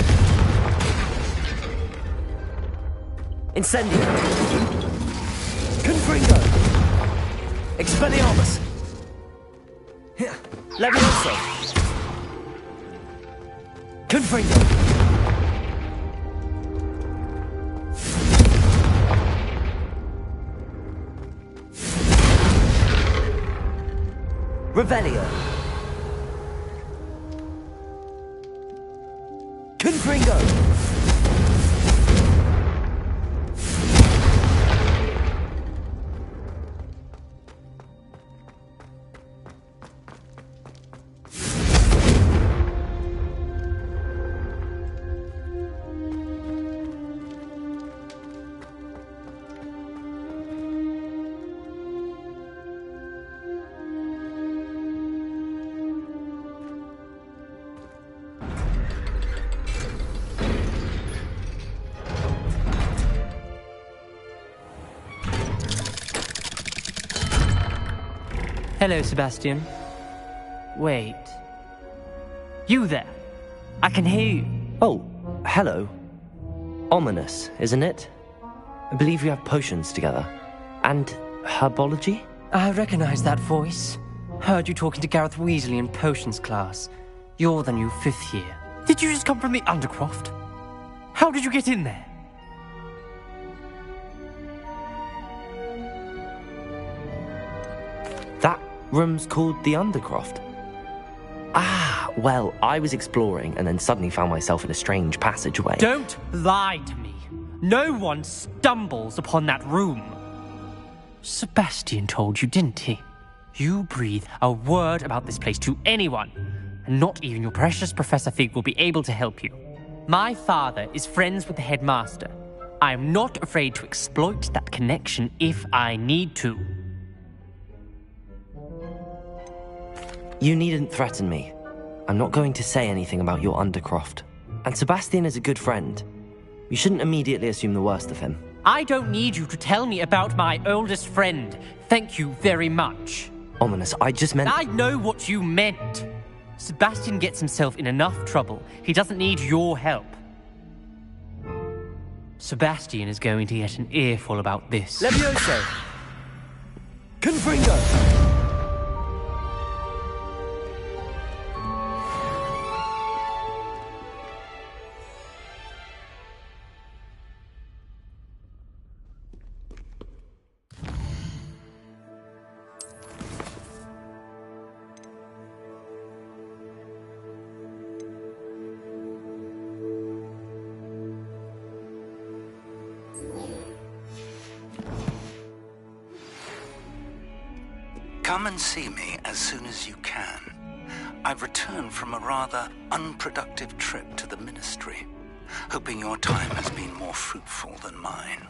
Incendio! Confringo! Expelliarmus! Levioso! Confringo! Revelio! Hello, Sebastian. Wait. You there? I can hear you. Oh, hello. Ominous, isn't it? I believe we have potions together. And herbology? I recognize that voice. Heard you talking to Gareth Weasley in potions class. You're the new 5th year. Did you just come from the Undercroft? How did you get in there? That room's called the Undercroft. Ah, well, I was exploring and then suddenly found myself in a strange passageway. Don't lie to me. No one stumbles upon that room. Sebastian told you, didn't he? You breathe a word about this place to anyone, and not even your precious Professor Fig will be able to help you. My father is friends with the headmaster. I am not afraid to exploit that connection if I need to. You needn't threaten me. I'm not going to say anything about your Undercroft. And Sebastian is a good friend. You shouldn't immediately assume the worst of him. I don't need you to tell me about my oldest friend. Thank you very much. Ominous, I just meant... I know what you meant. Sebastian gets himself in enough trouble. He doesn't need your help. Sebastian is going to get an earful about this. Levioso! Confringo! Come and see me as soon as you can. I've returned from a rather unproductive trip to the Ministry, hoping your time has been more fruitful than mine.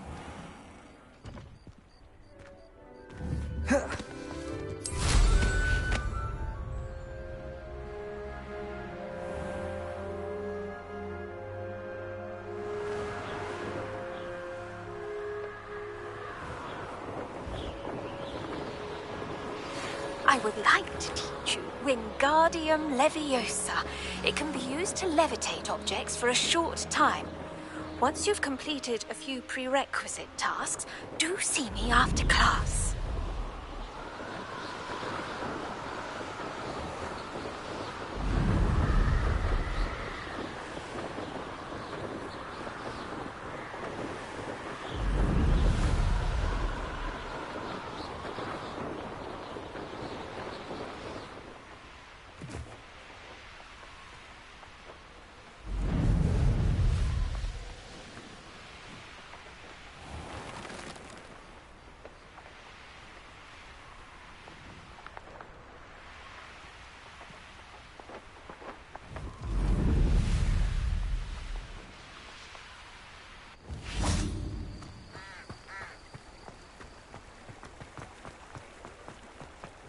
I would like to teach you Wingardium Leviosa. It can be used to levitate objects for a short time. Once you've completed a few prerequisite tasks, do see me after class.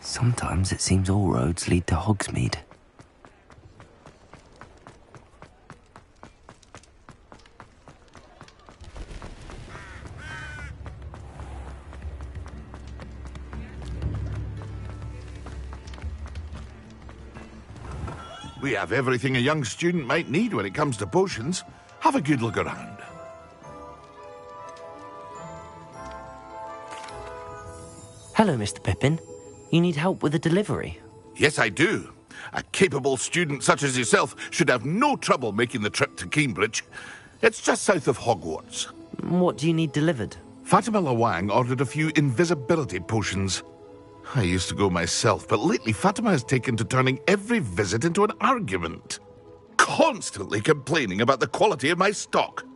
Sometimes it seems all roads lead to Hogsmeade. We have everything a young student might need when it comes to potions. Have a good look around. Hello, Mr. Pippin. You need help with a delivery? Yes, I do. A capable student such as yourself should have no trouble making the trip to Cambridge. It's just south of Hogwarts. What do you need delivered? Fatima Lawang ordered a few invisibility potions. I used to go myself, but lately Fatima has taken to turning every visit into an argument. Constantly complaining about the quality of my stock.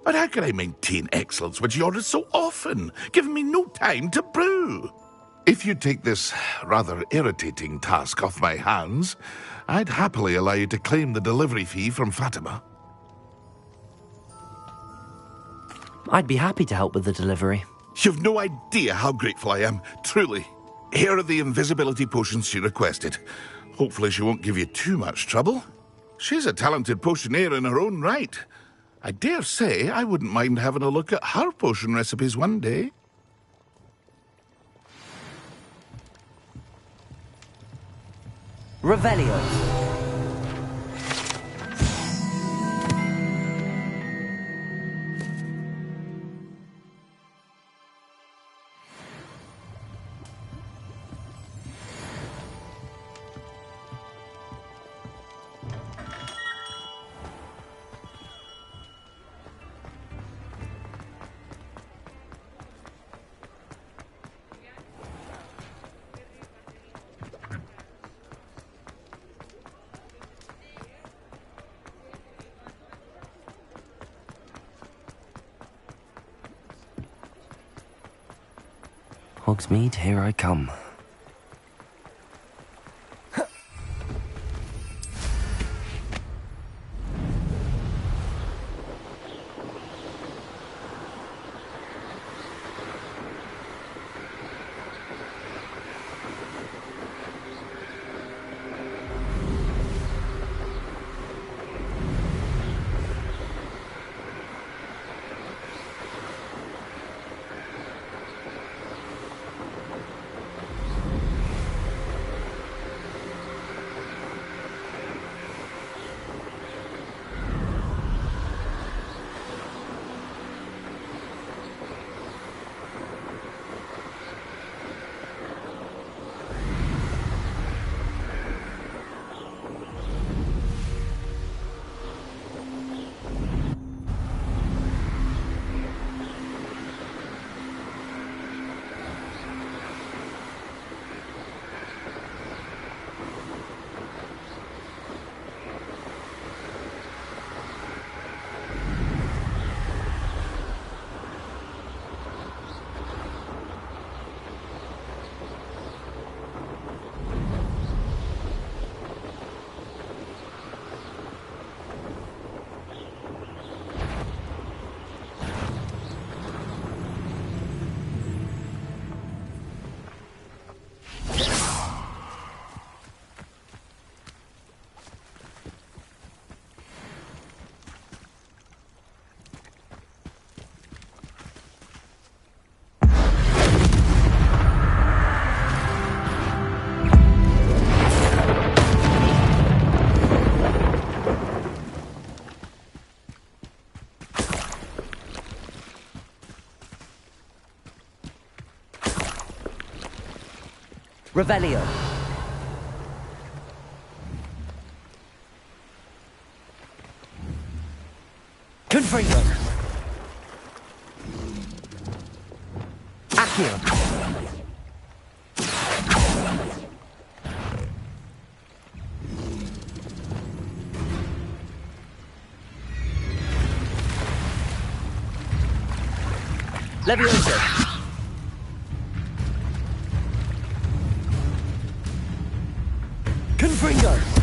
But how can I maintain excellence when she orders so often, giving me no time to brew? If you take this rather irritating task off my hands, I'd happily allow you to claim the delivery fee from Fatima. I'd be happy to help with the delivery. You've no idea how grateful I am, truly. Here are the invisibility potions she requested. Hopefully she won't give you too much trouble. She's a talented potioneer in her own right. I dare say I wouldn't mind having a look at her potion recipes one day. Revelio. Hogsmeade, here I come. Revelio. Confringo. Accio. Levioso. Confringo!